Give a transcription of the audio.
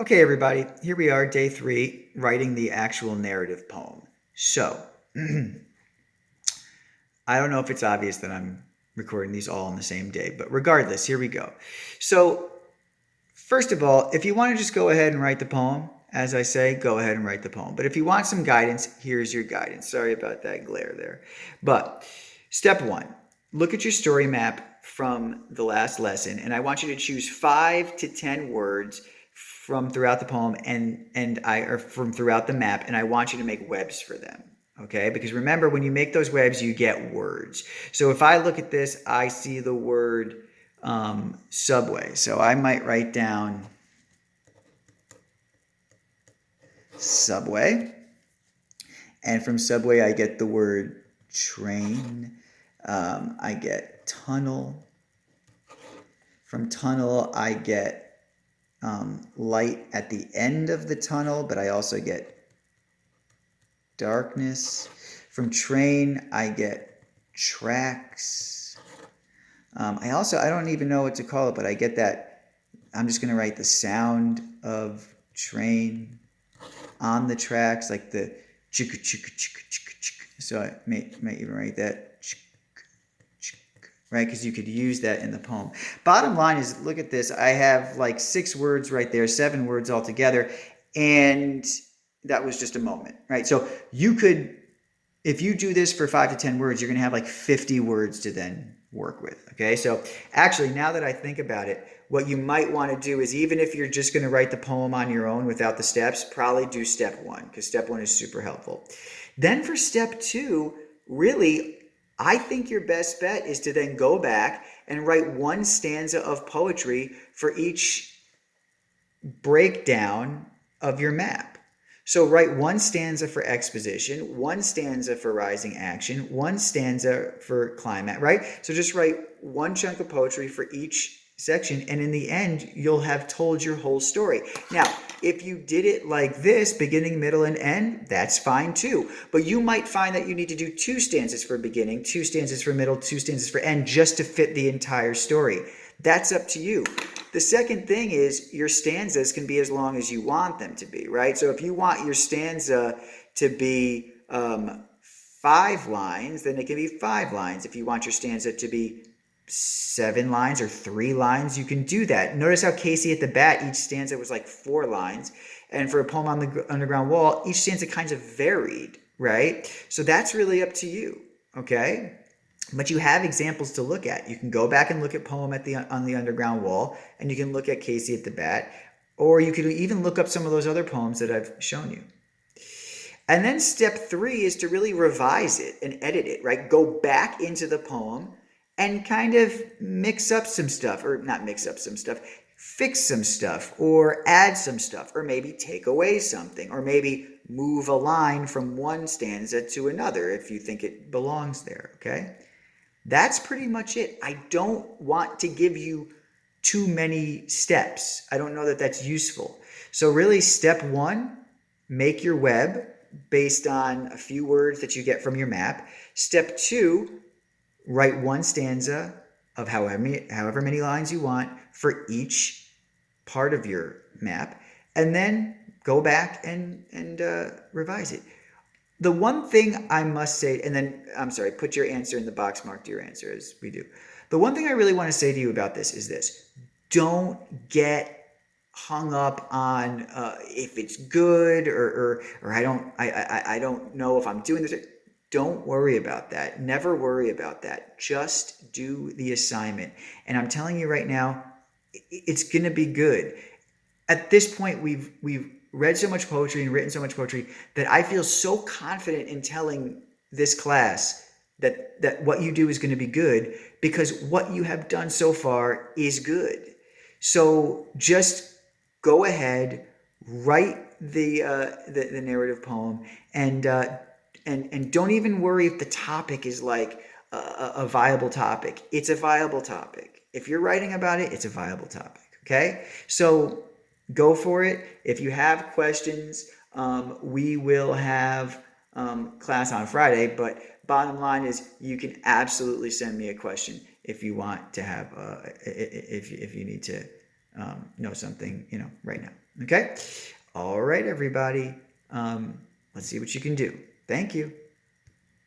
Okay, everybody, here we are, day 3, writing the actual narrative poem. So, I don't know if it's obvious that I'm recording these all on the same day, but regardless, here we go. So, first of all, if you want to just go ahead and write the poem, as I say, go ahead and write the poem. But if you want some guidance, here's your guidance. Sorry about that glare there. But step 1, look at your story map from the last lesson, and I want you to choose 5 to 10 words from throughout the poem or from throughout the map, and I want you to make webs for them. Okay, because remember, when you make those webs, you get words. So if I look at this, I see the word subway. So I might write down subway. And from subway, I get the word train. I get tunnel. From tunnel, I get light at the end of the tunnel, but I also get darkness. From train, I get tracks. I don't even know what to call it, but I get that. I'm just going to write the sound of train on the tracks, like the chicka chicka chicka chicka chicka. So I may even write that, right? Because you could use that in the poem. Bottom line is, look at this. I have like 6 words right there, 7 words altogether, and that was just a moment, right? So you could, if you do this for 5 to 10 words, you're going to have like 50 words to then work with. Okay, so actually, now that I think about it, what you might want to do is, even if you're just going to write the poem on your own without the steps, probably do step 1, because step 1 is super helpful. Then for step 2, really, I think your best bet is to then go back and write one stanza of poetry for each breakdown of your map. So write one stanza for exposition, one stanza for rising action, one stanza for climax, right? So just write one chunk of poetry for each section, and in the end, you'll have told your whole story. Now, if you did it like this, beginning, middle, and end, that's fine too. But you might find that you need to do 2 stanzas for beginning, 2 stanzas for middle, 2 stanzas for end, just to fit the entire story. That's up to you. The second thing is, your stanzas can be as long as you want them to be, right? So if you want your stanza to be 5 lines, then it can be 5 lines. If you want your stanza to be 7 lines or 3 lines, you can do that. Notice how Casey at the Bat, each stanza was like 4 lines. And for a poem on the Underground Wall, each stanza kind of varied, right? So that's really up to you, okay? But you have examples to look at. You can go back and look at poem on the Underground Wall, and you can look at Casey at the Bat, or you could even look up some of those other poems that I've shown you. And then step 3 is to really revise it and edit it, right? Go back into the poem and kind of mix up some stuff, or not mix up some stuff, fix some stuff, or add some stuff, or maybe take away something, or maybe move a line from one stanza to another if you think it belongs there, okay? That's pretty much it. I don't want to give you too many steps. I don't know that that's useful. So really, step 1, make your web based on a few words that you get from your map. Step 2, write one stanza of however many lines you want for each part of your map, and then go back and revise it. The one thing I must say, and then, I'm sorry, put your answer in the box marked your answer, as we do. The one thing I really want to say to you about this is this: don't get hung up on if it's good, or I don't know if I'm doing this. Don't worry about that. Never worry about that. Just do the assignment. And I'm telling you right now, it's going to be good. At this point, we've read so much poetry and written so much poetry that I feel so confident in telling this class that what you do is going to be good, because what you have done so far is good. So just go ahead, write the narrative poem, and don't even worry if the topic is like a viable topic. It's a viable topic. If you're writing about it, it's a viable topic. Okay, so go for it. If you have questions, we will have class on Friday, but bottom line is, you can absolutely send me a question if you want to have if you need to know something right now. Okay? All right, everybody. Let's see what you can do. Thank you.